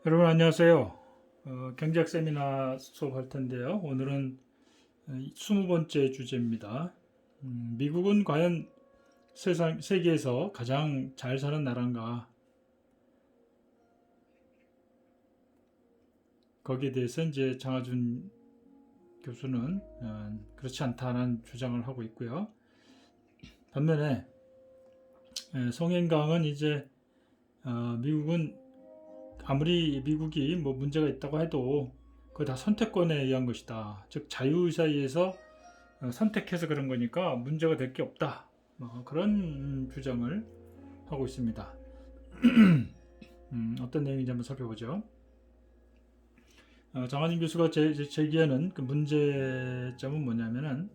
여러분 안녕하세요. 경제학 세미나 수업할 텐데요. 오늘은 20번째 주제입니다. 미국은 과연 세계에서 가장 잘 사는 나라인가? 거기에 대해서 이제 장하준 교수는 그렇지 않다는 주장을 하고 있고요. 반면에 송행강은 이제 미국은 아무리 미국이 뭐 문제가 있다고 해도 그거 다 선택권에 의한 것이다. 즉 자유의사에서 선택해서 그런 거니까 문제가 될 게 없다. 그런 주장을 하고 있습니다. 어떤 내용인지 한번 살펴보죠. 장하진 교수가 제기하는 그 문제점은 뭐냐면은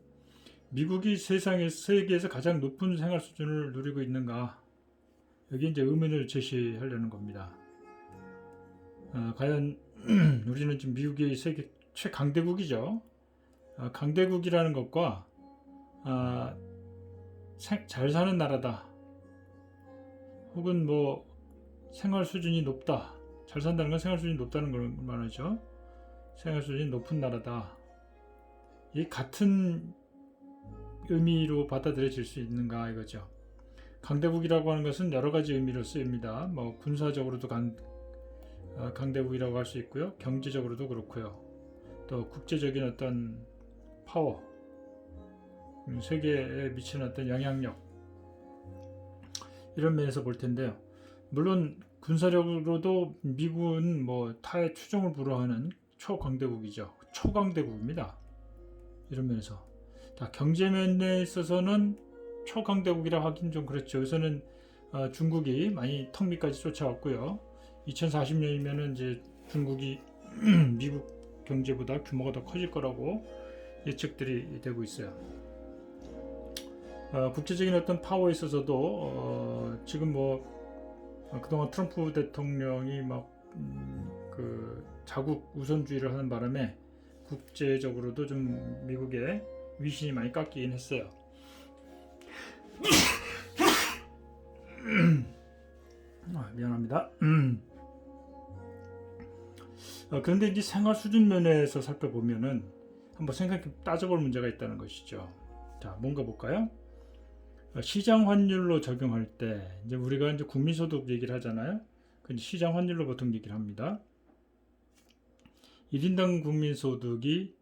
미국이 세계에서 가장 높은 생활 수준을 누리고 있는가? 여기 이제 의문을 제시하려는 겁니다. 과연 우리는 지금 미국이 세계 최강대국이죠. 강대국이라는 것과 잘 사는 나라다, 혹은 뭐 생활 수준이 높다. 잘 산다는 건 생활 수준이 높다는 걸 말하죠. 생활 수준이 높은 나라다. 이 같은 의미로 받아들여질 수 있는가 이거죠. 강대국이라고 하는 것은 여러 가지 의미로 쓰입니다. 뭐 군사적으로도 강대국이라고 할 수 있고요. 경제적으로도 그렇고요. 또 국제적인 어떤 파워, 세계에 미치는 어떤 영향력, 이런 면에서 볼 텐데요. 물론 군사력으로도 미국은 뭐 타의 추종을 불허하는 초강대국이죠. 초강대국입니다. 이런 면에서. 경제 면에 있어서는 초강대국이라 하긴 좀 그렇죠. 우선은 중국이 많이 턱 밑까지 쫓아왔고요. 2040년이면은 이제 중국이 미국 경제보다 규모가 더 커질 거라고 예측들이 되고 있어요. 국제적인 어떤 파워에 있어서도 지금 뭐 그동안 트럼프 대통령이 막 그 자국 우선주의를 하는 바람에 국제적으로도 좀 미국의 위신이 많이 깎이긴 했어요. 미안합니다. 그런데 이제 생활 수준 면에서 살펴보면은 한번 생각해 따져볼 문제가 있다는 것이죠. 자, 뭔가 볼까요? 시장 환율로 적용할 때 이제 우리가 이제 국민소득 얘기를 하잖아요. 근데 시장 환율로 보통 얘기를 합니다. 1인당 국민소득이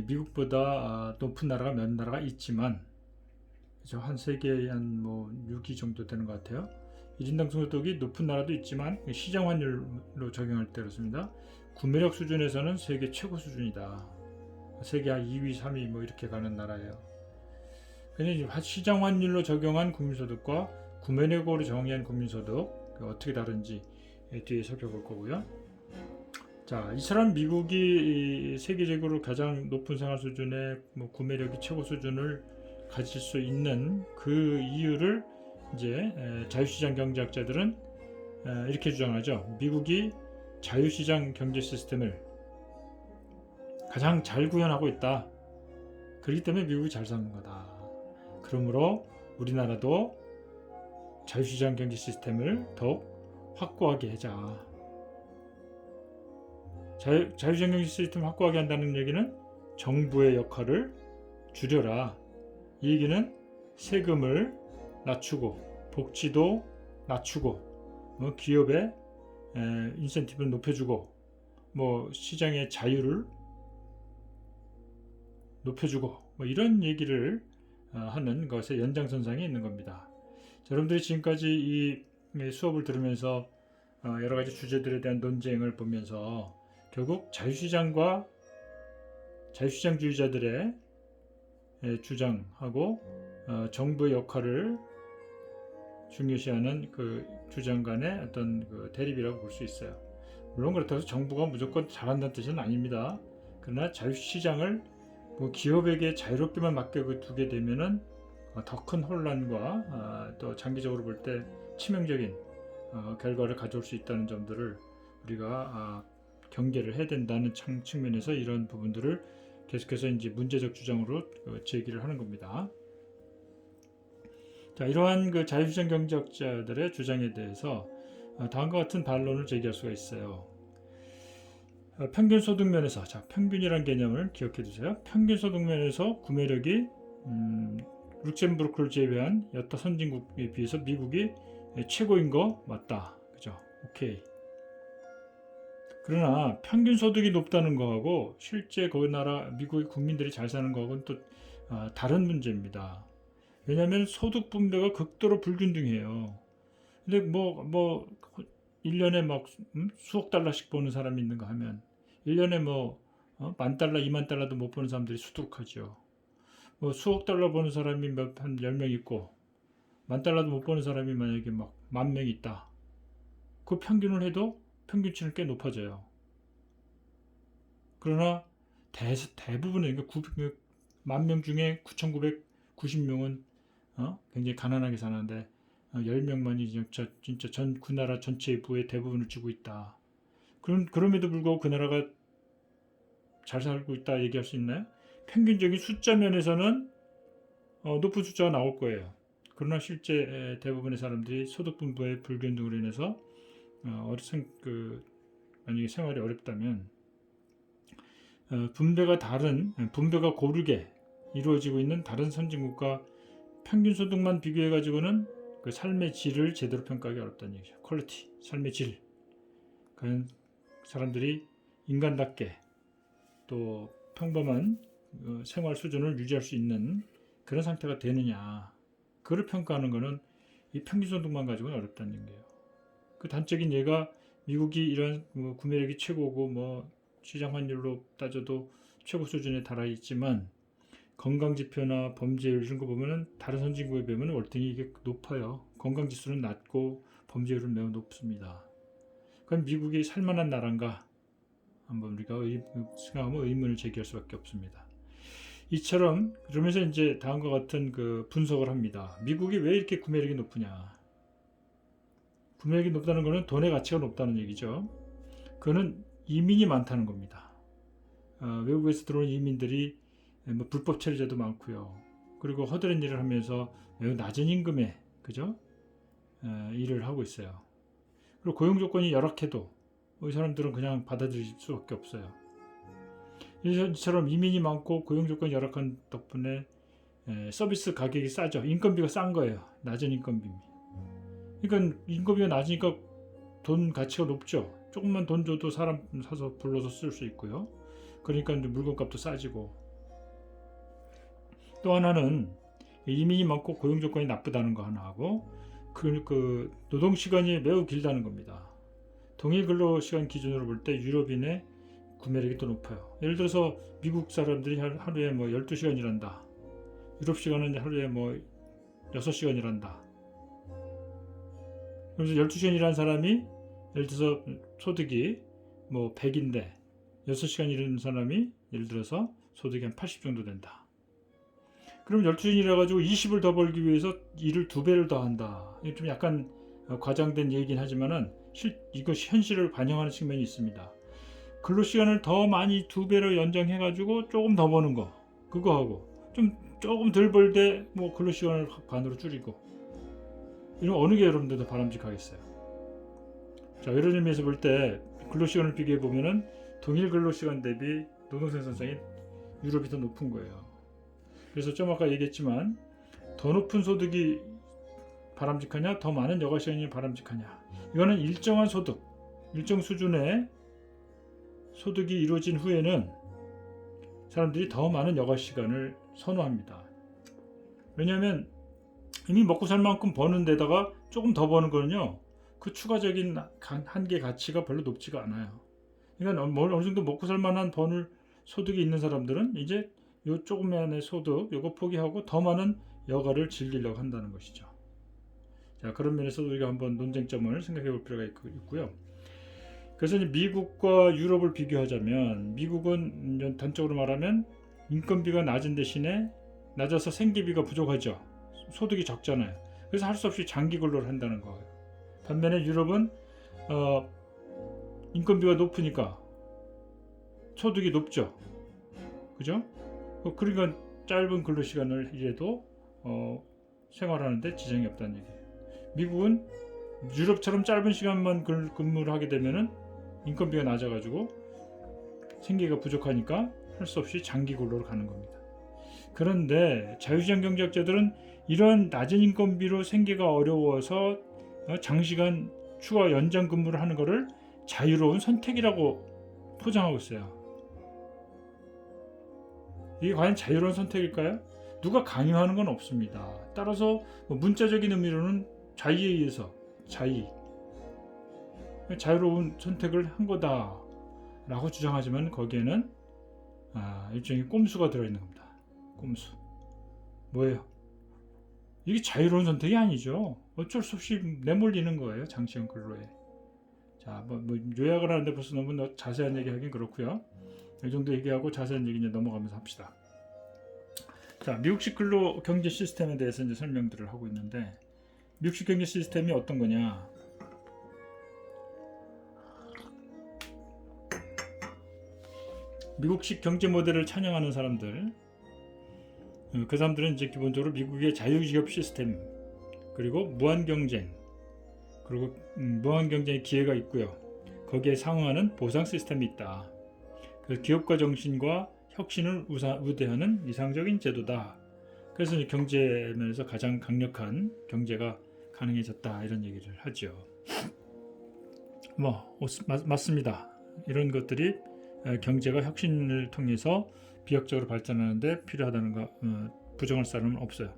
미국보다 높은 나라가 몇 나라가 있지만, 그죠? 한 세계에 한 뭐 6위 정도 되는 것 같아요. 1인당 소득이 높은 나라도 있지만 시장 환율로 적용할 때 그렇습니다. 구매력 수준에서는 세계 최고 수준이다. 세계 한 2위, 3위 뭐 이렇게 가는 나라예요. 근데 시장 환율로 적용한 국민소득과 구매력으로 정의한 국민소득 어떻게 다른지 뒤에 살펴볼 거고요. 자, 이처럼 미국이 세계적으로 가장 높은 생활 수준의 뭐 구매력이 최고 수준을 가질 수 있는 그 이유를 이제 자유시장 경제학자들은 이렇게 주장하죠. 미국이 자유시장 경제 시스템을 가장 잘 구현하고 있다. 그렇기 때문에 미국이 잘 사는 거다. 그러므로 우리나라도 자유시장 경제 시스템을 더욱 확고하게 하자. 자유시장 경제 시스템을 확고하게 한다는 얘기는 정부의 역할을 줄여라. 이 얘기는 세금을 낮추고 복지도 낮추고 기업의 인센티브를 높여주고 뭐 시장의 자유를 높여주고 뭐 이런 얘기를 하는 것의 연장선상에 있는 겁니다. 자, 여러분들이 지금까지 이 수업을 들으면서 여러 가지 주제들에 대한 논쟁을 보면서 결국 자유시장과 자유시장주의자들의 주장하고 정부의 역할을 중요시하는 그 주장 간의 어떤 그 대립이라고 볼 수 있어요. 물론 그렇다고 해서 정부가 무조건 잘한다는 뜻은 아닙니다. 그러나 자유시장을 뭐 기업에게 자유롭게만 맡겨두게 되면은 더 큰 혼란과 또 장기적으로 볼 때 치명적인 결과를 가져올 수 있다는 점들을 우리가 경계를 해야 된다는 측면에서 이런 부분들을 계속해서 이제 문제적 주장으로 제기를 하는 겁니다. 자, 이러한 그 자유시장 경제학자들의 주장에 대해서 다음과 같은 반론을 제기할 수가 있어요. 평균 소득 면에서, 자, 평균이란 개념을 기억해 두세요. 평균 소득 면에서 구매력이 룩셈부르크를 제외한 여타 선진국에 비해서 미국이 최고인 거 맞다. 그죠? 오케이. 그러나 평균 소득이 높다는 거하고 실제 그 나라 미국의 국민들이 잘 사는 거하고는 또 다른 문제입니다. 왜냐하면 소득 분배가 극도로 불균등해요. 근데 뭐 1년에 막 수억 달러씩 버는 사람이 있는가 하면 1년에 뭐 10,000달러, 20,000달러도 못 버는 사람들이 수두룩하죠. 뭐 수억 달러 버는 사람이 한 10명 있고 10,000달러도 못 버는 사람이 만약에 막 10,000명 있다. 그 평균을 해도 평균치는 꽤 높아져요. 그러나 대부분의 10,000명 중에 9,990명은 굉장히 가난하게 사는데 10명만이 진짜 그 나라 전체의 부의 대부분을 쥐고 있다. 그럼에도 불구하고 그 나라가 잘 살고 있다 얘기할 수 있나요? 평균적인 숫자 면에서는 높은 숫자가 나올 거예요. 그러나 실제 대부분의 사람들이 소득 분배의 불균등으로 인해서 만약에 생활이 어렵다면 분배가 고르게 이루어지고 있는 다른 선진국과 평균 소득만 비교해 가지고는 그 삶의 질을 제대로 평가하기 어렵다는 얘기죠. 퀄리티, 삶의 질. 과연 사람들이 인간답게 또 평범한 생활 수준을 유지할 수 있는 그런 상태가 되느냐. 그걸 평가하는 것은 이 평균 소득만 가지고는 어렵다는 얘기예요. 그 단적인 예가 미국이 이런 구매력이 최고고 시장 환율로 따져도 최고 수준에 달하 있지만 건강 지표나 범죄율 이런 거 보면은 다른 선진국에 비하면 월등히 이게 높아요. 건강 지수는 낮고 범죄율은 매우 높습니다. 그럼 미국이 살만한 나라인가? 한번 우리가 생각하면 의문을 제기할 수밖에 없습니다. 이처럼 그러면서 이제 다음과 같은 그 분석을 합니다. 미국이 왜 이렇게 구매력이 높으냐? 구매력이 높다는 것은 돈의 가치가 높다는 얘기죠. 그거는 이민이 많다는 겁니다. 외국에서 들어온 이민들이 불법 체류자도 많고요. 그리고 허드렛 일을 하면서 매우 낮은 임금에 그죠? 일을 하고 있어요. 그리고 고용 조건이 열악해도 이 사람들은 그냥 받아들일 수밖에 없어요. 이처럼 이민이 많고 고용 조건이 열악한 덕분에 서비스 가격이 싸죠. 인건비가 싼 거예요. 낮은 인건비입니다. 그러니까 인건비가 낮으니까 돈 가치가 높죠. 조금만 돈 줘도 사람 사서 불러서 쓸 수 있고요. 그러니까 이제 물건값도 싸지고. 또 하나는 이민이 많고 고용 조건이 나쁘다는 거 하나 하고 그 노동 시간이 매우 길다는 겁니다. 동일 근로 시간 기준으로 볼 때 유럽인의 구매력이 더 높아요. 예를 들어서 미국 사람들이 하루에 12시간 일한다. 유럽 시간은 하루에 6시간 일한다. 그래서 12시간 일하는 사람이 예를 들어서 소득이 100인데 6시간 일하는 사람이 예를 들어서 소득이 한 80 정도 된다. 그럼 12시간 일해가지고 20을 더 벌기 위해서 일을 2배를 더 한다. 이게 좀 약간 과장된 얘기긴 하지만은 이것이 현실을 반영하는 측면이 있습니다. 근로시간을 더 많이 2배로 연장해가지고 조금 더 버는 거 그거 하고 조금 덜 벌 때 근로시간을 반으로 줄이고 이런 어느 게 여러분들 더 바람직하겠어요? 자, 이런 의미에서 볼 때 근로시간을 비교해 보면은 동일 근로시간 대비 노동생산성이 유럽이 더 높은 거예요. 그래서 좀 아까 얘기했지만 더 높은 소득이 바람직하냐, 더 많은 여가시간이 바람직하냐. 이거는 일정한 소득, 일정 수준의 소득이 이루어진 후에는 사람들이 더 많은 여가시간을 선호합니다. 왜냐하면 이미 먹고 살 만큼 버는 데다가 조금 더 버는 거는요, 그 추가적인 한계 가치가 별로 높지가 않아요. 그러니까 어느 정도 먹고 살 만한 버는 소득이 있는 사람들은 이제 요 조금만의 소득 요거 포기하고 더 많은 여가를 즐기려고 한다는 것이죠. 자, 그런 면에서 우리가 한번 논쟁점을 생각해 볼 필요가 있고요. 그래서 이제 미국과 유럽을 비교하자면 미국은 단적으로 말하면 인건비가 낮은 대신에 낮아서 생계비가 부족하죠. 소득이 적잖아요. 그래서 할 수 없이 장기 근로를 한다는 거예요. 반면에 유럽은 인건비가 높으니까 소득이 높죠. 그죠? 그러니까 짧은 근로시간을 일해도 생활하는데 지장이 없다는 얘기예요. 미국은 유럽처럼 짧은 시간만 근무를 하게 되면은 인건비가 낮아가지고 생계가 부족하니까 할 수 없이 장기 근로로 가는 겁니다. 그런데 자유시장 경제학자들은 이런 낮은 인건비로 생계가 어려워서 장시간 추가 연장 근무를 하는 것을 자유로운 선택이라고 포장하고 있어요. 이게 과연 자유로운 선택일까요? 누가 강요하는 건 없습니다. 따라서 문자적인 의미로는 자의에 의해서 자유로운 선택을 한 거다라고 주장하지만 거기에는 일종의 꼼수가 들어있는 겁니다. 꼼수. 뭐예요? 이게 자유로운 선택이 아니죠. 어쩔 수 없이 내몰리는 거예요. 장시간 근로에. 자, 뭐 요약을 하는데 벌써 너무 자세한 얘기하긴 그렇고요. 이 정도 얘기하고 자세한 얘기 이제 넘어가면서 합시다. 자, 미국식 근로 경제 시스템에 대해서 이제 설명들을 하고 있는데, 미국식 경제 시스템이 어떤 거냐? 미국식 경제 모델을 찬양하는 사람들, 그 사람들은 이제 기본적으로 미국의 자유기업 시스템, 그리고 무한 경쟁, 그리고 무한 경쟁의 기회가 있고요. 거기에 상응하는 보상 시스템이 있다. 그래서 기업가 정신과 혁신을 우대하는 이상적인 제도다. 그래서 경제 면에서 가장 강력한 경제가 가능해졌다, 이런 얘기를 하죠. 맞습니다. 이런 것들이 경제가 혁신을 통해서 비약적으로 발전하는데 필요하다는 거 부정할 사람은 없어요.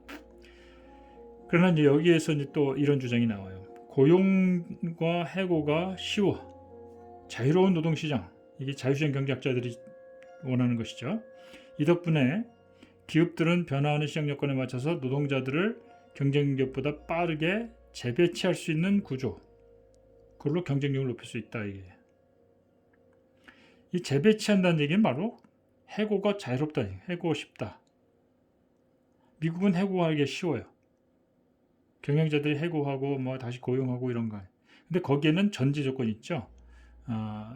그러나 이제 여기에서 이제 또 이런 주장이 나와요. 고용과 해고가 쉬워. 자유로운 노동시장. 이게 자유시장 경제학자들이 원하는 것이죠. 이 덕분에 기업들은 변화하는 시장 여건에 맞춰서 노동자들을 경쟁기업보다 빠르게 재배치할 수 있는 구조. 그걸로 경쟁력을 높일 수 있다. 이게. 이 재배치한다는 얘기는 바로 해고가 자유롭다. 해고 쉽다. 미국은 해고하기 쉬워요. 경영자들이 해고하고 다시 고용하고 이런 거. 근데 거기에는 전제 조건이 있죠.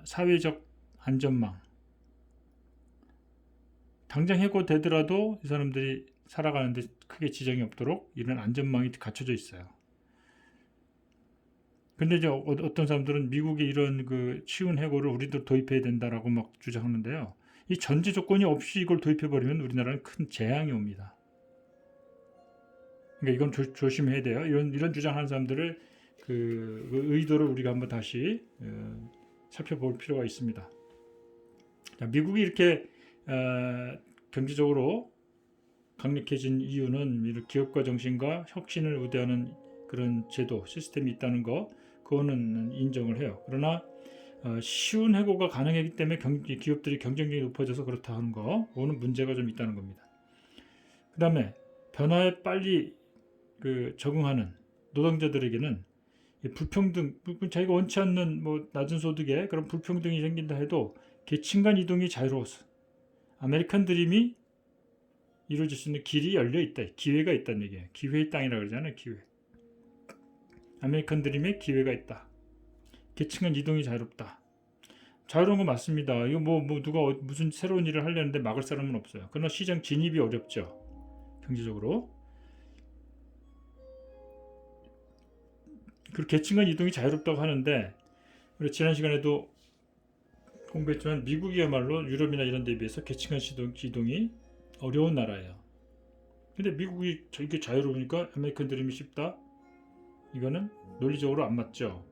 사회적 안전망. 당장 해고되더라도 이 사람들이 살아가는데 크게 지장이 없도록 이런 안전망이 갖춰져 있어요. 근데 이제 어떤 사람들은 미국의 이런 그 쉬운 해고를 우리도 도입해야 된다라고 막 주장하는데요. 이 전제 조건이 없이 이걸 도입해버리면 우리나라는 큰 재앙이 옵니다. 그러니까 이건 조심해야 돼요. 이런 주장하는 사람들의 그 의도를 우리가 한번 다시 살펴볼 필요가 있습니다. 자, 미국이 이렇게 경제적으로 강력해진 이유는 이런 기업가 정신과 혁신을 우대하는 그런 제도, 시스템이 있다는 거, 그거는 인정을 해요. 그러나 쉬운 해고가 가능하기 때문에 기업들이 경쟁력이 높아져서 그렇다 하는 거, 그거는 문제가 좀 있다는 겁니다. 그 다음에 변화에 빨리 적응하는 노동자들에게는 불평등, 자기가 원치 않는 낮은 소득에 그런 불평등이 생긴다 해도 계층 간 이동이 자유로웠어. 아메리칸 드림이 이루어질 수 있는 길이 열려 있다. 기회가 있다는 얘기예요. 기회의 땅이라고 그러잖아요. 기회. 아메리칸 드림에 기회가 있다. 계층 간 이동이 자유롭다. 자유로운 거 맞습니다. 이거 누가 무슨 새로운 일을 하려는데 막을 사람은 없어요. 그러나 시장 진입이 어렵죠. 경제적으로. 그리고 계층 간 이동이 자유롭다고 하는데, 우리 지난 시간에도 공부했지만 미국이야말로 유럽이나 이런 데 비해서 계층 간 이동이 어려운 나라예요. 근데 미국이 이렇게 자유로우니까 아메리칸 드림이 쉽다? 이거는 논리적으로 안 맞죠.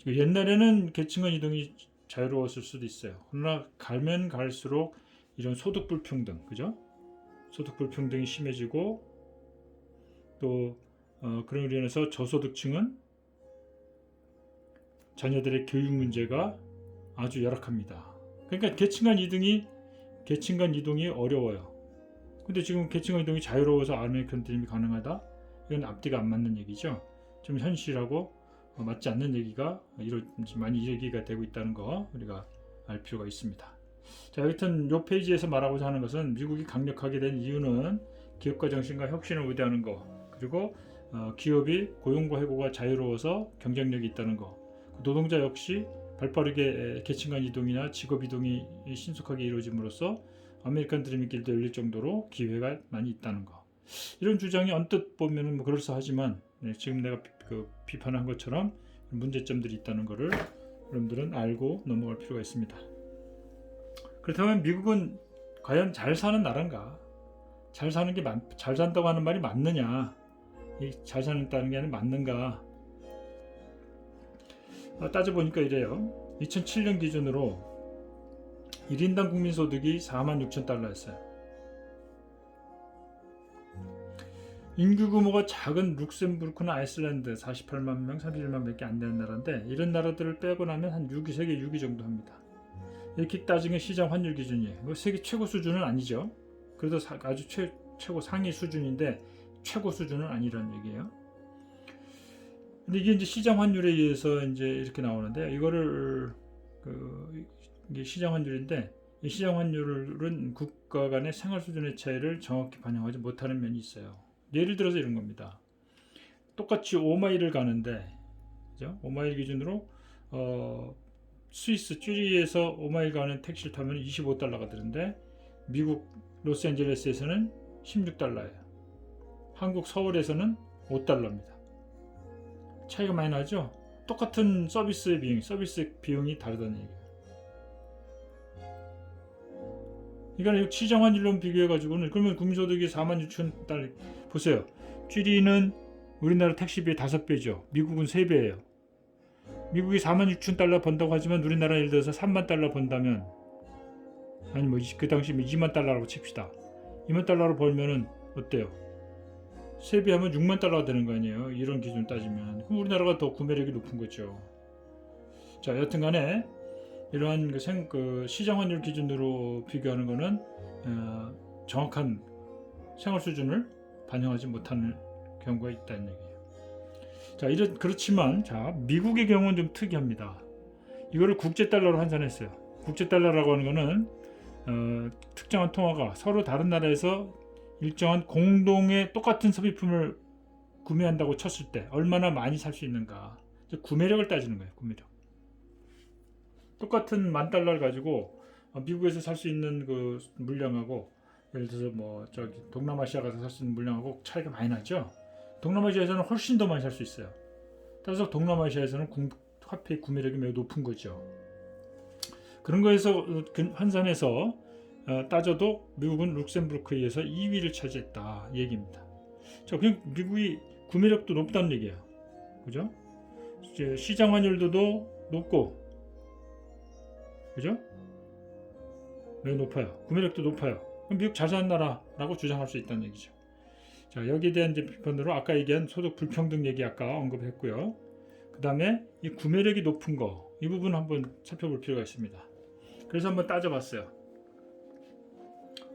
옛날에는 계층 간 이동이 자유로웠을 수도 있어요. 그러나 가면 갈수록 이런 소득 불평등, 그죠? 소득 불평등이 심해지고 또 그런 의미에서 저소득층은 자녀들의 교육 문제가 아주 열악합니다. 그러니까 계층 간 이동이 어려워요. 근데 지금 계층 간 이동이 자유로워서 아메리칸 드림이 가능하다? 이건 앞뒤가 안 맞는 얘기죠. 좀 현실하고 맞지 않는 얘기가 많이 얘기가 되고 있다는 거 우리가 알 필요가 있습니다. 자, 여튼 이 페이지에서 말하고자 하는 것은 미국이 강력하게 된 이유는 기업가 정신과 혁신을 우대하는 거, 그리고 기업이 고용과 해고가 자유로워서 경쟁력이 있다는 거, 노동자 역시 발빠르게 계층 간 이동이나 직업 이동이 신속하게 이루어짐으로써 아메리칸 드림의 길도 열릴 정도로 기회가 많이 있다는 거. 이런 주장이 언뜻 보면 그럴싸하지만 지금 내가 비판한 것처럼 문제점들이 있다는 것을 여러분들은 알고 넘어갈 필요가 있습니다. 그렇다면 미국은 과연 잘 사는 나라인가? 잘 사는 게 잘 산다고 하는 말이 맞느냐? 잘 산다는 게 아니라 맞는가? 따져보니까 이래요. 2007년 기준으로 1인당 국민소득이 46,000달러였어요. 인구 규모가 작은 룩셈부르크나 아이슬란드 48만 명, 31만 밖에 안 되는 나라인데 이런 나라들을 빼고 나면 한 6위, 세계 6위 정도 합니다. 이렇게 따지면 시장 환율 기준이에요. 세계 최고 수준은 아니죠. 그래도 아주 최고 상위 수준인데 최고 수준은 아니라는 얘기예요. 근데 이게 이제 시장 환율에 의해서 이제 이렇게 나오는데 이거를 이게 시장 환율인데 이 시장 환율은 국가 간의 생활 수준의 차이를 정확히 반영하지 못하는 면이 있어요. 예를 들어서 이런 겁니다. 똑같이 5마일을 가는데, 그죠? 5마일 기준으로 스위스 쭈리히에서 5마일 가는 택시를 타면 25달러가 드는데 미국 로스앤젤레스에서는 16달러예요. 한국 서울에서는 5달러입니다. 차이가 많이 나죠? 똑같은 서비스 비용이 다르다는 얘기예요. 그러니까 시장 환율로 비교해가지고는 그러면 국민소득이 46,000달러 보세요. 쭈리히는 우리나라 택시비 5배죠. 미국은 3배예요. 미국이 46,000달러 번다고 하지만 우리나라 예를 들어서 3만 달러 번다면 아니 뭐 그 당시 2만 달러라고 칩시다. 2만 달러로 벌면은 어때요? 3배 하면 6만 달러가 되는 거 아니에요. 이런 기준 따지면. 그럼 우리나라가 더 구매력이 높은 거죠. 자, 여튼간에 이러한 시장 환율 기준으로 비교하는 거는 정확한 생활 수준을 반영하지 못하는 경우가 있다는 얘기예요. 자, 그렇지만 미국의 경우는 좀 특이합니다. 이거를 국제 달러로 환산했어요. 국제 달러라고 하는 거는 특정한 통화가 서로 다른 나라에서 일정한 공동의 똑같은 소비품을 구매한다고 쳤을 때 얼마나 많이 살 수 있는가. 구매력을 따지는 거예요. 구매력. 똑같은 10,000달러를 가지고 미국에서 살 수 있는 그 물량하고 예를 들어서 뭐 동남아시아 가서 살 수 있는 물량하고 차이가 많이 나죠. 동남아시아에서는 훨씬 더 많이 살 수 있어요. 따라서 동남아시아에서는 화폐의 구매력이 매우 높은 거죠. 그런 거에서 환산해서 따져도 미국은 룩셈부르크에 의해서 2위를 차지했다 얘기입니다. 자, 그냥 미국이 구매력도 높다는 얘기예요. 그죠? 이제 시장 환율도 높고, 그죠? 매우 높아요. 구매력도 높아요. 그럼 미국 잘 사는 나라라고 주장할 수 있다는 얘기죠. 자, 여기에 대한 이제 비판으로 아까 얘기한 소득 불평등 얘기 아까 언급했고요. 그 다음에 이 구매력이 높은 거, 이 부분 한번 살펴볼 필요가 있습니다. 그래서 한번 따져봤어요.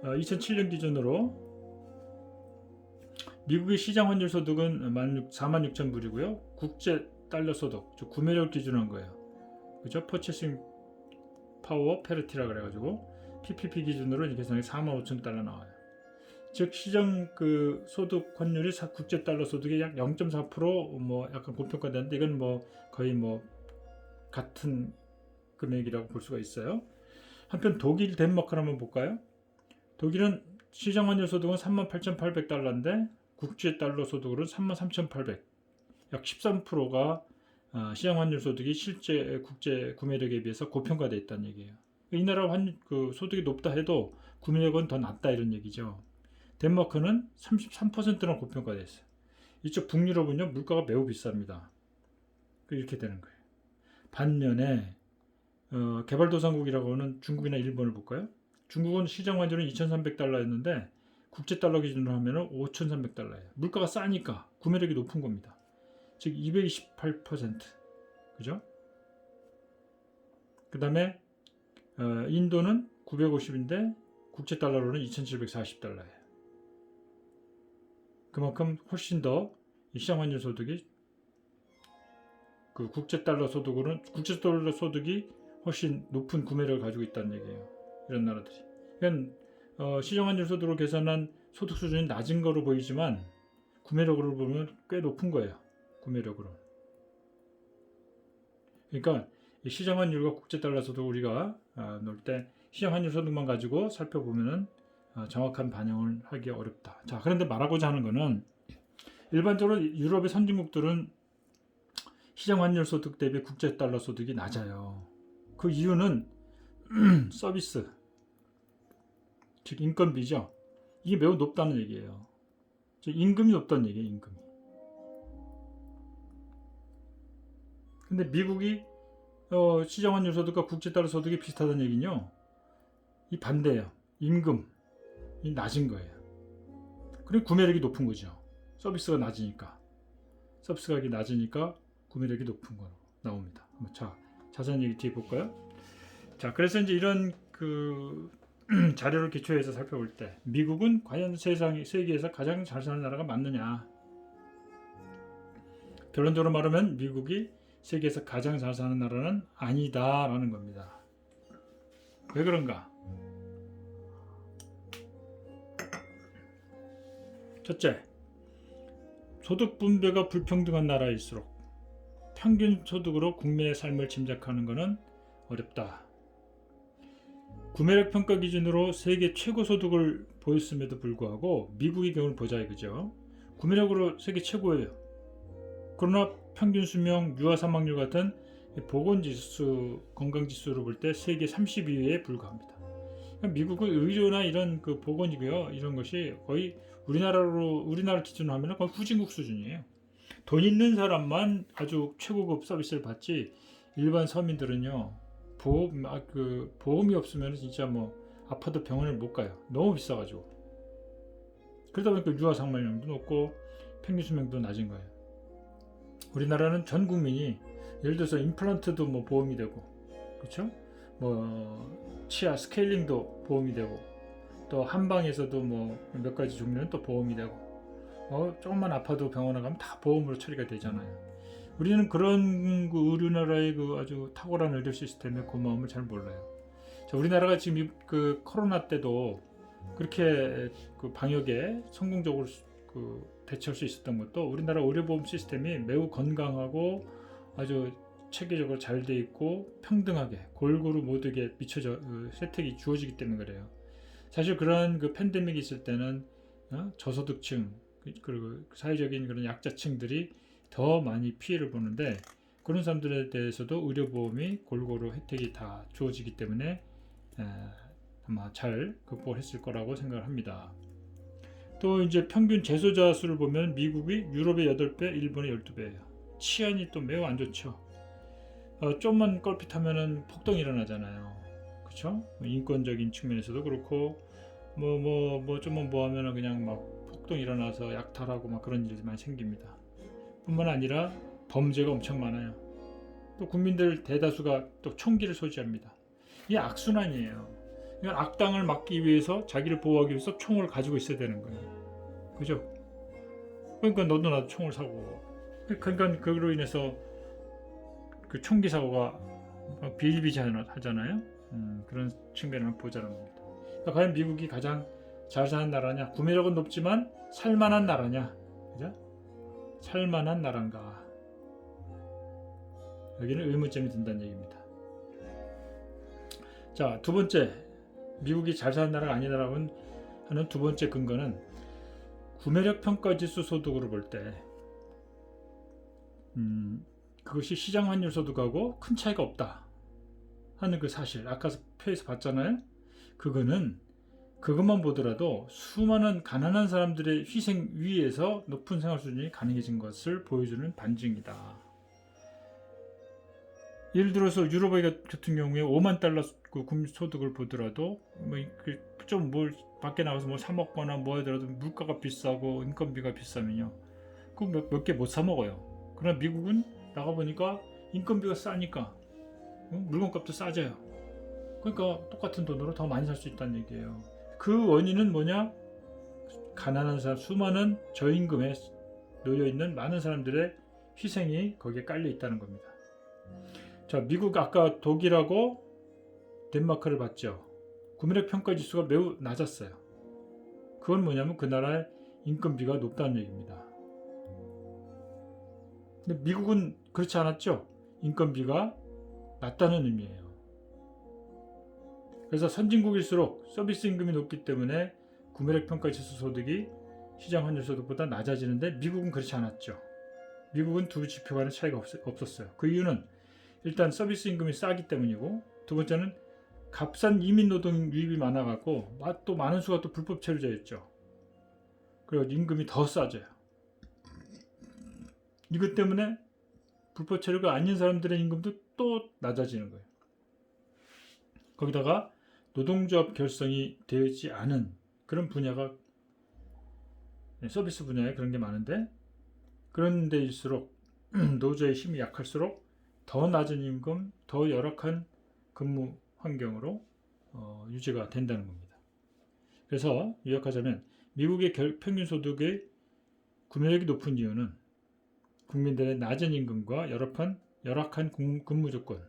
2007년 기준으로 미국의 시장 환율 소득은 46,000불이고요. 국제 달러 소득, 구매력 기준으로 한 거예요. 그죠? 퍼체싱 파워 페리티라 그래가지고 PPP 기준으로 계산이 45,000달러 나와요. 즉 시장 소득 환율이 국제 달러 소득의 약 0.4% 약간 고평가되는데 이건 거의 같은 금액이라고 볼 수가 있어요. 한편 독일, 덴마크를 한번 볼까요? 독일은 시장 환율 소득은 38,800달러인데 국제 달러 소득으로는 33,800. 약 13%가 시장 환율 소득이 실제 국제 구매력에 비해서 고평가되어 있다는 얘기예요. 이 나라 소득이 높다 해도 구매력은 더 낮다 이런 얘기죠. 덴마크는 33%나 고평가되어 있어요. 이쪽 북유럽은요 물가가 매우 비쌉니다. 이렇게 되는 거예요. 반면에 개발도상국이라고 하는 중국이나 일본을 볼까요? 중국은 시장 환율은 2,300달러였는데 국제 달러 기준으로 하면 5,300달러예요. 물가가 싸니까 구매력이 높은 겁니다. 즉 228%. 그죠? 그 다음에 인도는 950인데 국제 달러로는 2,740달러예요. 그만큼 훨씬 더 시장 환율 소득이 국제 달러 소득이 훨씬 높은 구매력을 가지고 있다는 얘기예요. 이런 나라들이. 그러니까 시장 환율 소득으로 계산한 소득 수준이 낮은 거로 보이지만 구매력으로 보면 꽤 높은 거예요. 구매력으로. 그러니까 시장 환율과 국제 달러 소득 우리가 놓을 때 시장 환율 소득만 가지고 살펴보면은 정확한 반영을 하기 어렵다. 자, 그런데 말하고자 하는 거는 일반적으로 유럽의 선진국들은 시장 환율 소득 대비 국제 달러 소득이 낮아요. 그 이유는 서비스, 즉 인건비죠. 이게 매우 높다는 얘기예요. 즉 임금이 높다는 얘기예요. 임금이. 근데 미국이 시장 환율 소득과 국제 달러 소득이 비슷하다는 얘기는요. 이 반대예요. 임금이 낮은 거예요. 그리고 구매력이 높은 거죠. 서비스가 낮으니까. 서비스 가격이 낮으니까 구매력이 높은 거로 나옵니다. 자, 자세한 얘기 뒤에 볼까요? 자, 그래서 이제 이런 자료를 기초해서 살펴볼 때 미국은 과연 세계에서 가장 잘 사는 나라가 맞느냐? 결론적으로 말하면 미국이 세계에서 가장 잘 사는 나라는 아니다라는 겁니다. 왜 그런가? 첫째, 소득 분배가 불평등한 나라일수록 평균 소득으로 국민의 삶을 짐작하는 것은 어렵다. 구매력 평가 기준으로 세계 최고 소득을 보였음에도 불구하고 미국의 경우를 보자 이거죠. 구매력으로 세계 최고예요. 그러나 평균 수명, 유아 사망률 같은 보건지수, 건강지수로 볼 때 세계 32위에 불과합니다. 미국의 의료나 이런 보건이고요. 이런 것이 거의 우리나라 기준으로 하면 거의 후진국 수준이에요. 돈 있는 사람만 아주 최고급 서비스를 받지 일반 서민들은요. 보험이 없으면 진짜 아파도 병원을 못 가요. 너무 비싸가지고. 그러다 보니까 유아 사망률도 높고 평균 수명도 낮은 거예요. 우리나라는 전 국민이 예를 들어서 임플란트도 보험이 되고, 그렇죠? 치아 스케일링도 보험이 되고, 또 한방에서도 몇 가지 종류는 또 보험이 되고, 조금만 아파도 병원에 가면 다 보험으로 처리가 되잖아요. 우리는 그런 우리나라의 아주 탁월한 의료 시스템의 고마움을 잘 몰라요. 자, 우리나라가 지금 코로나 때도 그렇게 방역에 성공적으로 대처할 수 있었던 것도 우리나라 의료보험 시스템이 매우 건강하고 아주 체계적으로 잘 돼 있고 평등하게 골고루 모두에게 혜택이 주어지기 때문에 그래요. 사실 그런 팬데믹이 있을 때는 저소득층 그리고 사회적인 그런 약자층들이 더 많이 피해를 보는데 그런 사람들에 대해서도 의료보험이 골고루 혜택이 다 주어지기 때문에 아마 잘 극복을 했을 거라고 생각을 합니다. 또 이제 평균 재소자 수를 보면 미국이 유럽의 8배, 일본의 12배예요. 치안이 또 매우 안 좋죠. 좀만 껄핏하면은 폭동이 일어나잖아요. 그렇죠? 인권적인 측면에서도 그렇고 좀만 하면은 그냥 폭동이 일어나서 약탈하고 그런 일이 많이 생깁니다. 뿐만 아니라 범죄가 엄청 많아요. 또 국민들 대다수가 또 총기를 소지합니다. 이게 악순환이에요. 이건 악당을 막기 위해서 자기를 보호하기 위해서 총을 가지고 있어야 되는 거예요. 그죠? 그러니까 너도 나도 총을 사고. 그러니까 그로 인해서 총기 사고가 비일비재하잖아요. 그런 측면을 보자는 겁니다. 그러니까 과연 미국이 가장 잘 사는 나라냐? 구매력은 높지만 살만한 나라냐? 그죠? 살만한 나라인가? 여기는 의문점이 든다는 얘기입니다. 자, 두 번째, 미국이 잘 사는 나라가 아니다라고 하는 두 번째 근거는 구매력 평가지수 소득으로 볼 때 그것이 시장 환율 소득하고 큰 차이가 없다 하는 그 사실, 아까 표에서 봤잖아요. 그것만 보더라도 수많은 가난한 사람들의 희생 위에서 높은 생활 수준이 가능해진 것을 보여주는 반증이다. 예를 들어서 유럽 같은 경우에 5만 달러 국민 소득을 보더라도 좀 밖에 나가서 사 먹거나 하더라도 물가가 비싸고 인건비가 비싸면요, 몇 개 못 사 먹어요. 그러나 미국은 나가보니까 인건비가 싸니까 물건값도 싸져요. 그러니까 똑같은 돈으로 더 많이 살 수 있다는 얘기예요. 그 원인은 뭐냐? 가난한 사람, 수많은 저임금에 놓여있는 많은 사람들의 희생이 거기에 깔려 있다는 겁니다. 자, 미국 아까 독일하고 덴마크를 봤죠. 구매력 평가 지수가 매우 낮았어요. 그건 뭐냐면 그 나라의 인건비가 높다는 얘기입니다. 근데 미국은 그렇지 않았죠. 인건비가 낮다는 의미예요. 그래서 선진국일수록 서비스 임금이 높기 때문에 구매력 평가 지수 소득이 시장 환율 소득보다 낮아지는데 미국은 그렇지 않았죠. 미국은 두 지표 간의 차이가 없었어요. 그 이유는 일단 서비스 임금이 싸기 때문이고, 두 번째는 값싼 이민 노동 유입이 많아갖고 또 많은 수가 또 불법 체류자였죠. 그리고 임금이 더 싸져요. 이것 때문에 불법 체류가 아닌 사람들의 임금도 또 낮아지는 거예요. 거기다가 노동조합 결성이 되지 않은 그런 분야가 서비스 분야에 그런 게 많은데, 그런 데일수록 노조의 힘이 약할수록 더 낮은 임금, 더 열악한 근무 환경으로 유지가 된다는 겁니다. 그래서 요약하자면 미국의 평균 소득의 구매력이 높은 이유는 국민들의 낮은 임금과 열악한 근무 조건,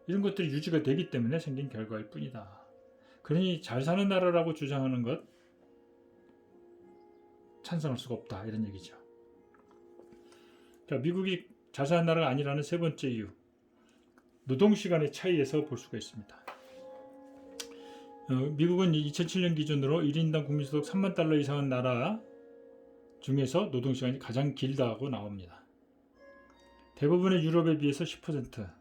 이런 것들이 유지가 되기 때문에 생긴 결과일 뿐이다. 그러니 잘 사는 나라라고 주장하는 것 찬성할 수가 없다, 이런 얘기죠. 자, 미국이 잘 사는 나라가 아니라는 세 번째 이유, 노동시간의 차이에서 볼 수가 있습니다. 미국은 2007년 기준으로 1인당 국민소득 3만 달러 이상의 나라 중에서 노동시간이 가장 길다고 나옵니다. 대부분의 유럽에 비해서 10%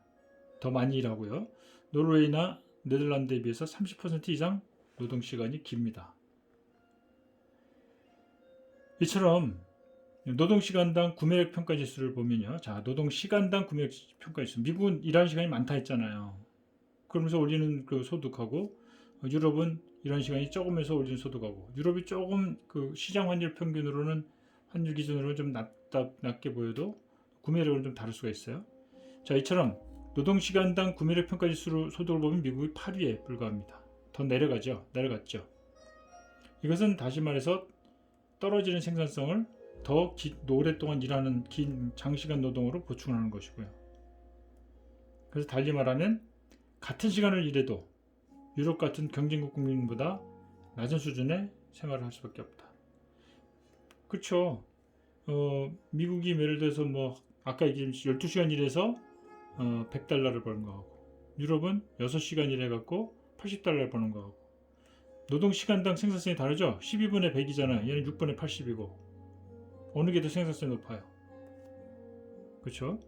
더 많이 일하고요. 노르웨이나 네덜란드에 비해서 30% 이상 노동시간이 깁니다. 이처럼 노동시간당 구매력 평가지수를 보면요. 자, 노동시간당 구매력 평가지수. 미국은 일하는 시간이 많다 했잖아요. 그러면서 올리는 그 소득하고, 유럽은 일하는 시간이 적으면서 올리는 소득하고, 유럽이 조금 그 시장 환율 평균으로는, 환율 기준으로는 좀 낮게 보여도 구매력은 좀 다를 수가 있어요. 자, 이처럼 노동시간당 구매력 평가지수로 소득을 보면 미국이 8위에 불과합니다. 더 내려갔죠. 이것은 다시 말해서 떨어지는 생산성을 더 오랫동안 일하는 긴 장시간 노동으로 보충하는 것이고요. 그래서 달리 말하면 같은 시간을 일해도 유럽 같은 경쟁국 국민보다 낮은 수준의 생활을 할 수밖에 없다. 그렇죠. 미국이 예를 들어서 뭐 아까 얘기한 12시간 일해서 100달러를 버는 거하고, 유럽은 6시간 일해갖고 80달러를 버는 거하고, 노동시간당 생산성이 다르죠. 12분의 100이잖아요. 얘는 6분의 80이고, 어느 게 더 생산성이 높아요. 그렇죠?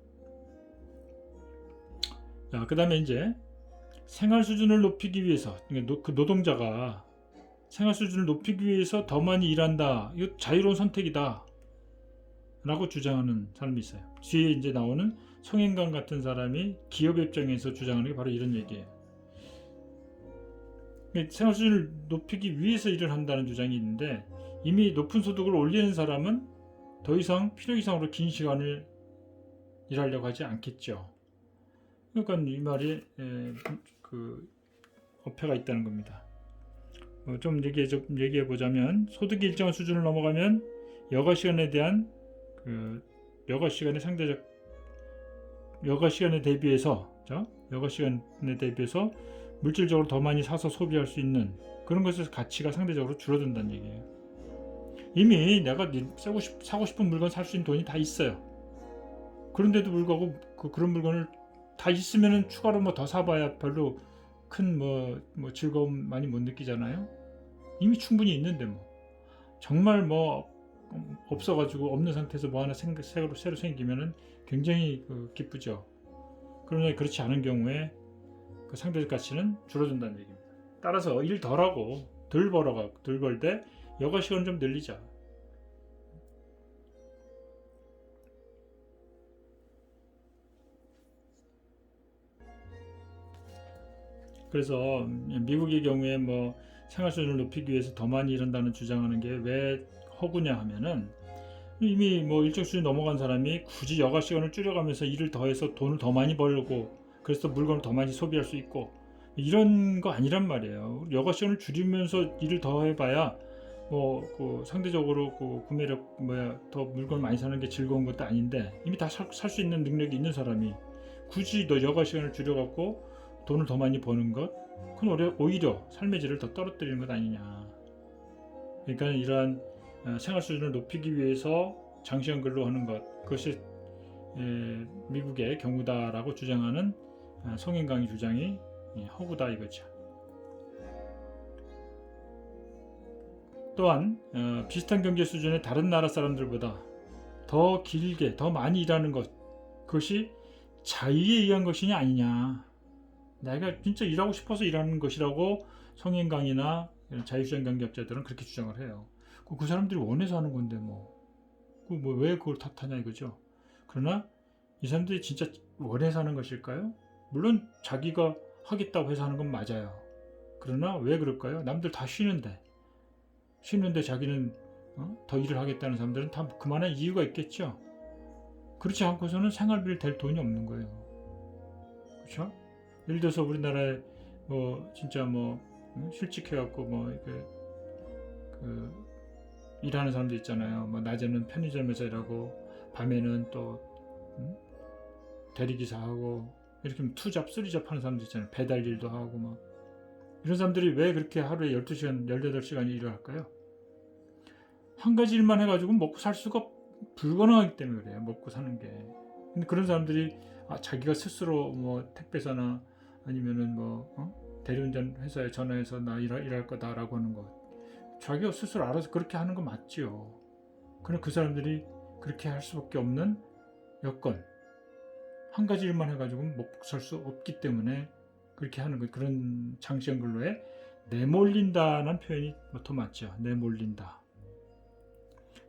자, 그 다음에 이제 생활 수준을 높이기 위해서, 그 노동자가 생활 수준을 높이기 위해서 더 많이 일한다, 이거 자유로운 선택이다 라고 주장하는 사람이 있어요. 뒤에 이제 나오는 송행강 같은 사람이 기업 입장에서 주장하는 게 바로 이런 얘기예요. 생활 수준을 높이기 위해서 일을 한다는 주장이 있는데, 이미 높은 소득을 올리는 사람은 더 이상 필요 이상으로 긴 시간을 일하려고 하지 않겠죠. 그러니까 이 말이 그 어폐가 있다는 겁니다. 좀 얘기해 보자면, 소득이 일정한 수준을 넘어가면 여가 시간에 대한 여가 시간에 대비해서 물질적으로 더 많이 사서 소비할 수 있는 그런 것에서 가치가 상대적으로 줄어든다는 얘기예요. 이미 내가 사고 싶은 물건 살 수 있는 돈이 다 있어요. 그런데도 불구하고 그런 물건을 다 있으면은 추가로 뭐 더 사봐야 별로 큰 즐거움 많이 못 느끼잖아요. 이미 충분히 있는데 정말 없어가지고 없는 상태에서 뭐 하나 새로 생기면은 굉장히 기쁘죠. 그러나 그렇지 않은 경우에 그 상대적 가치는 줄어든다는 얘기입니다. 따라서 일 덜하고 덜 벌 때 여가 시간을 좀 늘리자. 그래서 미국의 경우에 생활 수준을 높이기 위해서 더 많이 일한다는 주장하는 게 왜 허구냐 하면은, 이미 일정 수준 넘어간 사람이 굳이 여가 시간을 줄여가면서 일을 더해서 돈을 더 많이 벌고, 그래서 물건을 더 많이 소비할 수 있고, 이런 거 아니란 말이에요. 여가 시간을 줄이면서 일을 더 해봐야 상대적으로 구매력 더 물건을 많이 사는 게 즐거운 것도 아닌데, 이미 다 살 수 있는 능력이 있는 사람이 굳이 너 여가 시간을 줄여갖고 돈을 더 많이 버는 것, 그건 오히려 삶의 질을 더 떨어뜨리는 것 아니냐. 그러니까 이러한 생활 수준을 높이기 위해서 장시간 근로하는 것, 그것이 미국의 경우다라고 주장하는 송행강의 주장이 허구다 이거죠. 또한 비슷한 경제 수준의 다른 나라 사람들보다 더 길게 더 많이 일하는 것, 그것이 자유에 의한 것이냐 아니냐, 내가 진짜 일하고 싶어서 일하는 것이라고 성인강이나 자유시장 경제학자들은 그렇게 주장을 해요. 그 사람들이 원해서 하는 건데 왜 그걸 탓하냐 이거죠. 그러나 이 사람들이 진짜 원해서 하는 것일까요? 물론 자기가 하겠다고 해서 하는 건 맞아요. 그러나 왜 그럴까요? 남들 다 쉬는데 자기는 더 일을 하겠다는 사람들은 다 그만한 이유가 있겠죠. 그렇지 않고서는 생활비를 댈 돈이 없는 거예요. 그렇죠? 예를 들어서 우리나라에 진짜 실직해갖고 일하는 사람들 있잖아요. 낮에는 편의점에서 일하고 밤에는 또 대리기사하고 이렇게 투잡, 쓰리잡 하는 사람들 있잖아요. 배달 일도 하고 이런 사람들이 왜 그렇게 하루에 12시간, 18시간 일을 할까요? 한 가지 일만 해가지고 먹고 살 수가 불가능하기 때문에 그래요. 먹고 사는 게. 근데 그런 사람들이 자기가 스스로 택배사나 아니면은 대리운전 회사에 전화해서 나 일할 거다라고 하는 것, 자기가 스스로 알아서 그렇게 하는 거 맞지요. 그러나 그 사람들이 그렇게 할 수밖에 없는 여건, 한 가지 일만 해가지고 먹고 살 수 없기 때문에 그렇게 하는 거, 그런 장시간 근로에 내몰린다는 표현이 더 맞죠. 내몰린다.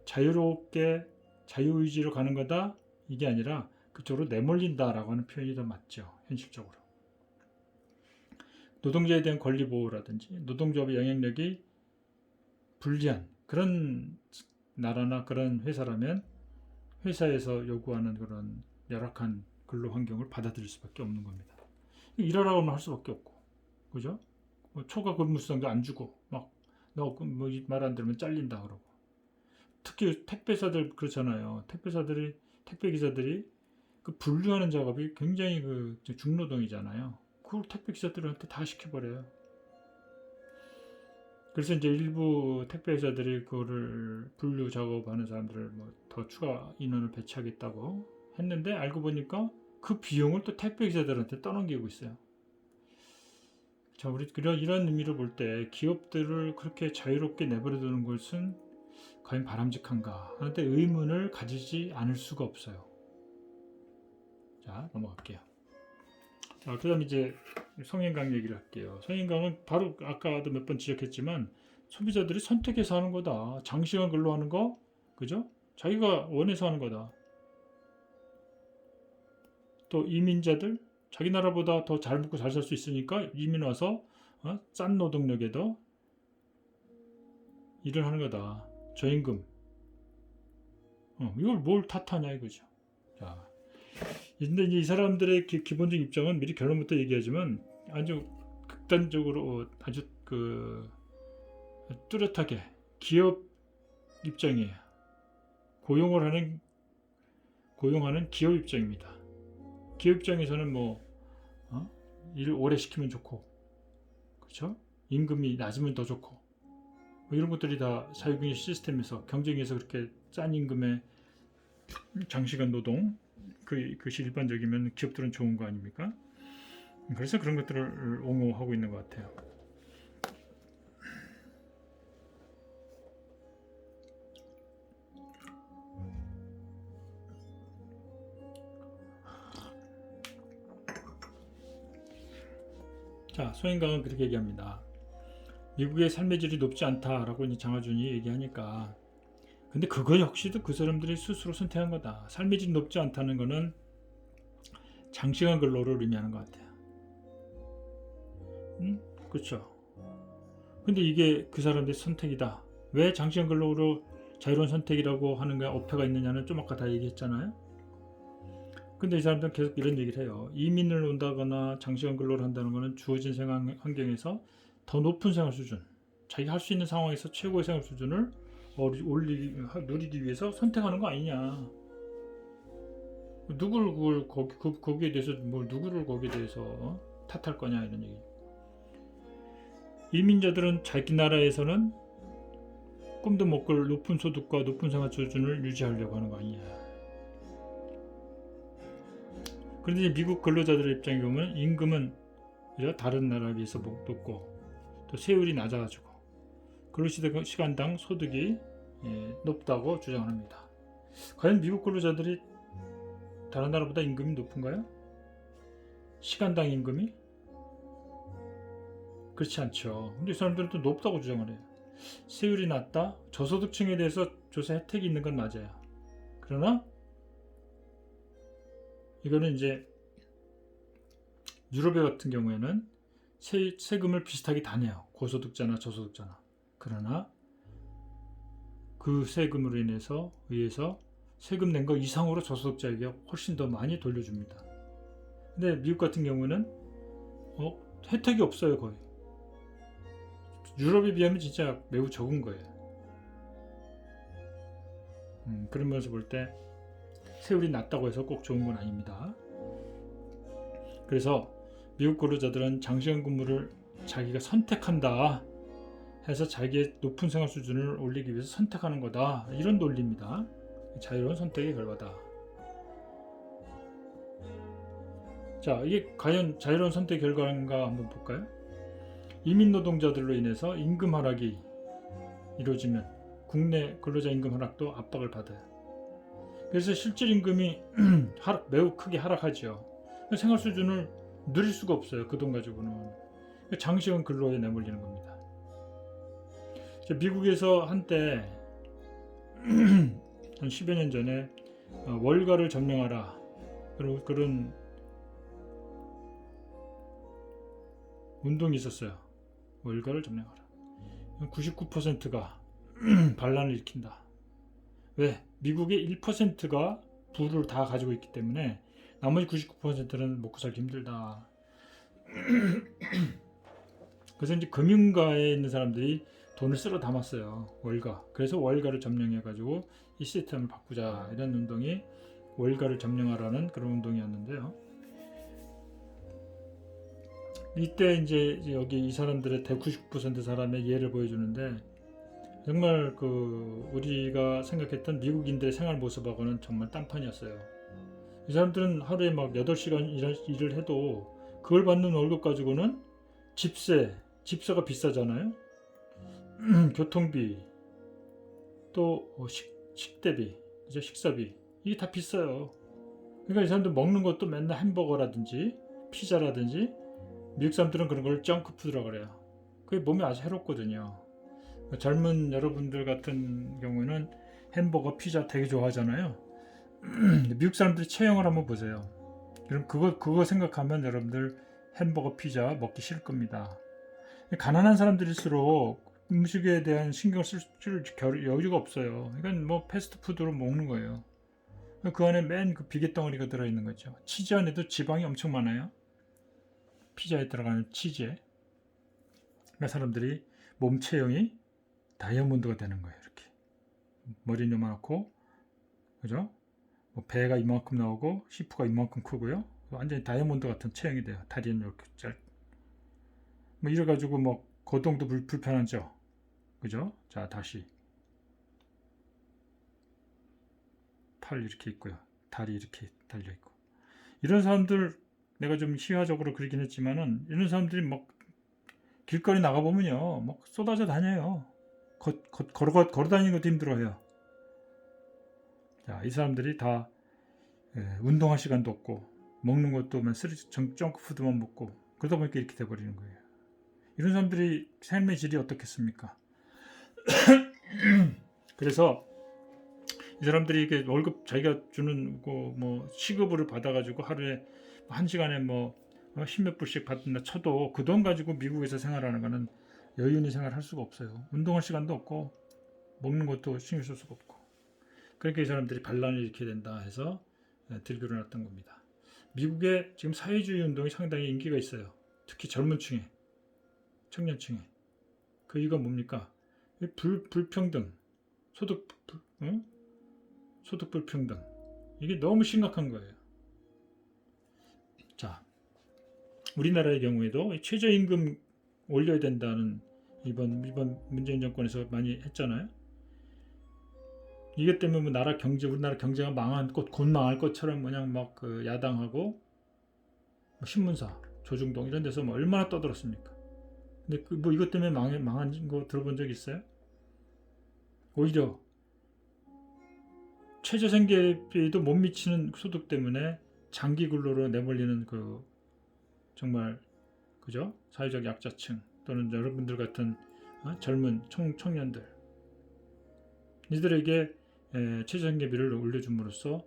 자유롭게 자유의지로 가는 거다 이게 아니라 그쪽으로 내몰린다라고 하는 표현이 더 맞죠. 현실적으로. 노동자에 대한 권리 보호라든지 노동조합의 영향력이 불리한 그런 나라나 그런 회사라면 회사에서 요구하는 그런 열악한 근로 환경을 받아들일 수밖에 없는 겁니다. 일하라고 하면 할 수밖에 없고, 그죠? 초과 근무 수당도 안 주고 너 말 안 들으면 잘린다 그러고. 특히 택배사들 그렇잖아요. 택배 기사들이 그 분류하는 작업이 굉장히 중노동이잖아요. 그걸 택배 기사들한테 다 시켜버려요. 그래서 이제 일부 택배 회사들이 그거를 분류 작업하는 사람들을 더 추가 인원을 배치하겠다고 했는데 알고 보니까 그 비용을 또 택배 기사들한테 떠넘기고 있어요. 자, 우리 이런 의미로 볼 때 기업들을 그렇게 자유롭게 내버려두는 것은 과연 바람직한가 하는데 의문을 가지지 않을 수가 없어요. 자, 넘어갈게요. 자, 그 다음 이제 성인강 얘기를 할게요. 성인강은 바로 아까도 몇 번 지적했지만 소비자들이 선택해서 하는 거다. 장시간 근로하는 거, 그죠? 자기가 원해서 하는 거다. 또 이민자들, 자기 나라보다 더 잘 먹고 잘 살 수 있으니까 이민 와서 싼 노동력에도 일을 하는 거다. 저임금. 이걸 뭘 탓하냐 이거죠. 자, 근데 이 사람들의 기본적인 입장은 미리 결론부터 얘기하지만 아주 극단적으로 아주 뚜렷하게 기업 입장이에요. 고용하는 기업 입장입니다. 기업 입장에서는 일을 오래 시키면 좋고, 그렇죠? 임금이 낮으면 더 좋고, 이런 것들이 다 사회경제 시스템에서 경쟁에서 그렇게 싼 임금의 장시간 노동 그것이 일반적이면 기업들은 좋은 거 아닙니까? 그래서 그런 것들을 옹호하고 있는 것 같아요. 자, 소인강은 그렇게 얘기합니다. 미국의 삶의 질이 높지 않다라고 이제 장하준이 얘기하니까, 근데 그거 역시도 그 사람들이 스스로 선택한 거다. 삶의 질이 높지 않다는 거는 장시간 근로를 의미하는 것 같아요. 그렇죠. 근데 이게 그 사람들의 선택이다. 왜 장시간 근로로 자유로운 선택이라고 하는 게 어폐가 있느냐는 좀 아까 다 얘기했잖아요. 근데 이 사람들은 계속 이런 얘기를 해요. 이민을 온다거나 장시간 근로를 한다는 것은 주어진 생활 환경에서 더 높은 생활 수준, 자기가 할 수 있는 상황에서 최고의 생활 수준을 누리기 위해서 선택하는 거 아니냐. 누구를 거기에 대해서 누구를 거기에 대해서 탓할 거냐 이런 얘기. 이민자들은 자기 나라에서는 꿈도 못 꿀 높은 소득과 높은 생활 수준을 유지하려고 하는 거 아니냐. 그런데 미국 근로자들의 입장에 보면 임금은 다른 나라에 비해서 높고 또 세율이 낮아가지고 근로시간당 소득이 높다고 주장합니다. 과연 미국 근로자들이 다른 나라보다 임금이 높은가요? 시간당 임금이? 그렇지 않죠. 근데 이 사람들은 또 높다고 주장을 해요. 세율이 낮다? 저소득층에 대해서 조세 혜택이 있는 건 맞아요. 그러나 이거는 이제 유럽 같은 경우에는 세금을 비슷하게 다 내요. 고소득자나 저소득자나. 그러나 그 세금으로 의해서 세금 낸 거 이상으로 저소득자에게 훨씬 더 많이 돌려줍니다. 근데 미국 같은 경우는 혜택이 없어요. 거의. 유럽에 비하면 진짜 매우 적은 거예요. 그런 면에서 볼 때 세율이 낮다고 해서 꼭 좋은 건 아닙니다. 그래서 미국 근로자들은 장시간 근무를 자기가 선택한다 해서 자기의 높은 생활 수준을 올리기 위해서 선택하는 거다. 이런 논리입니다. 자유로운 선택의 결과다. 자, 이게 과연 자유로운 선택의 결과인가 한번 볼까요? 이민 노동자들로 인해서 임금 하락이 이루어지면 국내 근로자 임금 하락도 압박을 받아요. 그래서 실질 임금이 매우 크게 하락하죠. 생활 수준을 누릴 수가 없어요. 그 돈 가지고는. 장시간 근로에 내몰리는 겁니다. 미국에서 한때 한 10여 년 전에 월가를 점령하라 그런 운동이 있었어요. 월가를 점령하라. 99%가 반란을 일으킨다. 왜? 미국의 1%가 부를 다 가지고 있기 때문에 나머지 99%는 먹고 살기 힘들다. 그래서 이제 금융가에 있는 사람들이 돈을 쓸어 담았어요. 월가. 그래서 월가를 점령해가지고 이 시스템을 바꾸자. 이런 운동이 월가를 점령하라는 그런 운동이었는데요. 이때 이제 여기 이 사람들의 99% 사람의 예를 보여주는데 정말 우리가 생각했던 미국인들의 생활 모습하고는 정말 딴판이었어요. 이 사람들은 하루에 막 8시간 일을 해도 그걸 받는 월급 가지고는 집세가 비싸잖아요. 교통비, 또 식대비, 이제 식사비, 이게 다 비싸요. 그러니까 이 사람들 먹는 것도 맨날 햄버거라든지 피자라든지, 미국 사람들은 그런 걸 정크푸드라고 그래요. 그게 몸에 아주 해롭거든요. 젊은 여러분들 같은 경우에는 햄버거, 피자 되게 좋아하잖아요. 미국 사람들이 체형을 한번 보세요. 그럼 그거 생각하면 여러분들 햄버거, 피자 먹기 싫을 겁니다. 가난한 사람들일수록 음식에 대한 신경을 쓸 여유가 없어요. 이건 뭐 패스트푸드로 먹는 거예요. 그 안에 맨 그 비계덩어리가 들어있는 거죠. 치즈 안에도 지방이 엄청 많아요. 피자에 들어가는 치즈에. 그러니까 사람들이 몸 체형이 다이아몬드가 되는 거예요. 이렇게 머리는 요만하고, 그죠? 뭐 배가 이만큼 나오고 히프가 이만큼 크고요. 완전히 다이아몬드 같은 체형이 돼요. 다리는 이렇게 뭐 이래가지고 뭐 거동도 불편하죠. 그죠? 자, 다시 팔 이렇게 있고요. 다리 이렇게 달려 있고. 이런 사람들 내가 좀 희화적으로 그리긴 했지만은 이런 사람들이 막 길거리 나가 보면요, 막 쏟아져 다녀요. 걸어 다니는 것도 힘들어해요. 자, 이 사람들이 다 운동할 시간도 없고 먹는 것도 정크푸드만 먹고 그러다 보니까 이렇게 돼버리는 거예요. 이런 사람들이 삶의 질이 어떻겠습니까? 그래서 이 사람들이 이렇게 월급 자기가 주는 뭐 시급을 받아가지고 하루에 한 시간에 뭐 10몇 불씩 받는다 쳐도 그 돈 가지고 미국에서 생활하는 거는 여유있는 생활할 수가 없어요. 운동할 시간도 없고 먹는 것도 신경 쓸 수가 없고. 그러니까 이 사람들이 반란을 일으켜야 된다 해서 들고 일어났던 겁니다. 미국의 지금 사회주의 운동이 상당히 인기가 있어요. 특히 젊은 층에, 청년층에. 그 이유가 뭡니까? 불평등, 소득 불평등. 이게 너무 심각한 거예요. 자, 우리나라의 경우에도 최저임금 올려야 된다는 이번 문재인 정권에서 많이 했잖아요. 이것 때문에 우리나라 경제가 곧 망할 것처럼 그냥 막 야당하고 신문사, 조중동 이런 데서 뭐 얼마나 떠들었습니까? 근데 뭐 이것 때문에 망한 거 들어본 적 있어요? 오히려 최저생계비도 못 미치는 소득 때문에 장기 근로로 내몰리는 정말 그죠? 사회적 약자층, 또는 여러분들 같은 젊은 청년들 이들에게 최저생계비를 올려줌으로써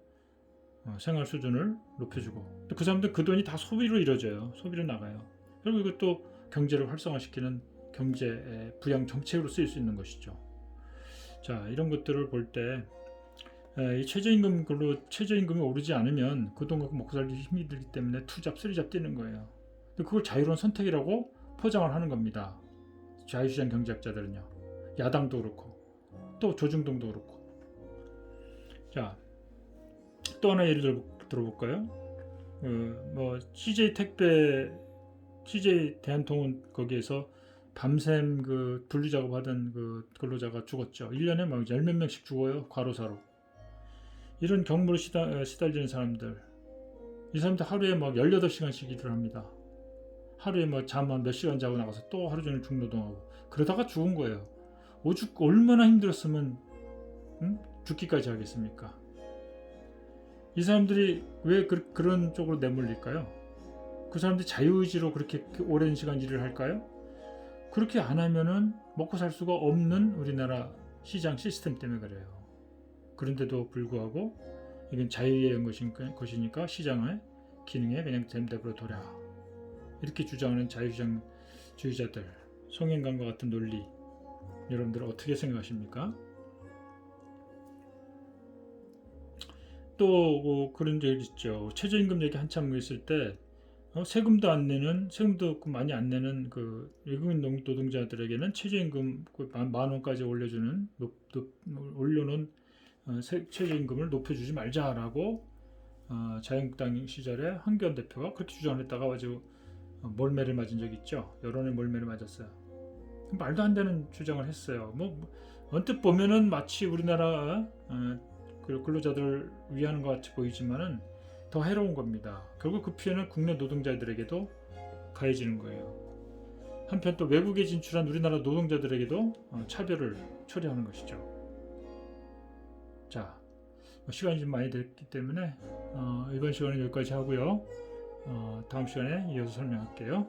생활 수준을 높여주고 또 그 사람들 그 돈이 다 소비로 이루어져요. 소비로 나가요. 그리고 이것도 경제를 활성화시키는 경제 부양 정책으로 쓰일 수 있는 것이죠. 자, 이런 것들을 볼 때 이 최저임금이 오르지 않으면 그 돈 갖고 먹고 살기 힘이 들기 때문에 투잡 쓰리잡 뛰는 거예요. 근데 그걸 자유로운 선택이라고 포장을 하는 겁니다. 자유시장 경제학자들은요. 야당도 그렇고 또 조중동도 그렇고. 자, 또 하나 예를 들어볼까요? CJ 택배, CJ 대한통운 거기에서 밤샘 그 분리 작업하던 그 근로자가 죽었죠. 1년에 막 10몇 명씩 죽어요. 과로사로. 이런 경무로 시달리는 사람들. 이 사람들 하루에 막 18시간씩 일을 합니다. 하루에 막 잠 한 몇 시간 자고 나가서 또 하루 종일 중노동하고. 그러다가 죽은 거예요. 오죽 얼마나 힘들었으면 죽기까지 하겠습니까? 이 사람들이 왜 그런 쪽으로 내몰릴까요? 그 사람들이 자유의지로 그렇게 오랜 시간 일을 할까요? 그렇게 안 하면은 먹고 살 수가 없는 우리나라 시장 시스템 때문에 그래요. 그런데도 불구하고 이건 자유에 의한 것이니까 시장의 기능에 그냥 됨대로 돌아. 이렇게 주장하는 자유시장주의자들, 송영관과 같은 논리, 여러분들 어떻게 생각하십니까? 또 그런 적 있죠. 최저임금 얘기 한참 했을 때 세금도 많이 안 내는 그 외국인 노동자들에게는 최저임금 10,000원까지 올려놓은 최저임금을 높여주지 말자라고 자유한국당 시절에 황교안 대표가 그렇게 주장을 했다가 아주 몰매를 맞은 적이 있죠. 여론의 몰매를 맞았어요. 말도 안 되는 주장을 했어요. 언뜻 보면은 마치 우리나라 근로자들을 위하는 것 같이 보이지만은 더 해로운 겁니다. 결국 그 피해는 국내 노동자들에게도 가해지는 거예요. 한편 또 외국에 진출한 우리나라 노동자들에게도 차별을 처리하는 것이죠. 자, 시간이 좀 많이 됐기 때문에 이번 시간은 여기까지 하고요. 다음 시간에 이어서 설명할게요.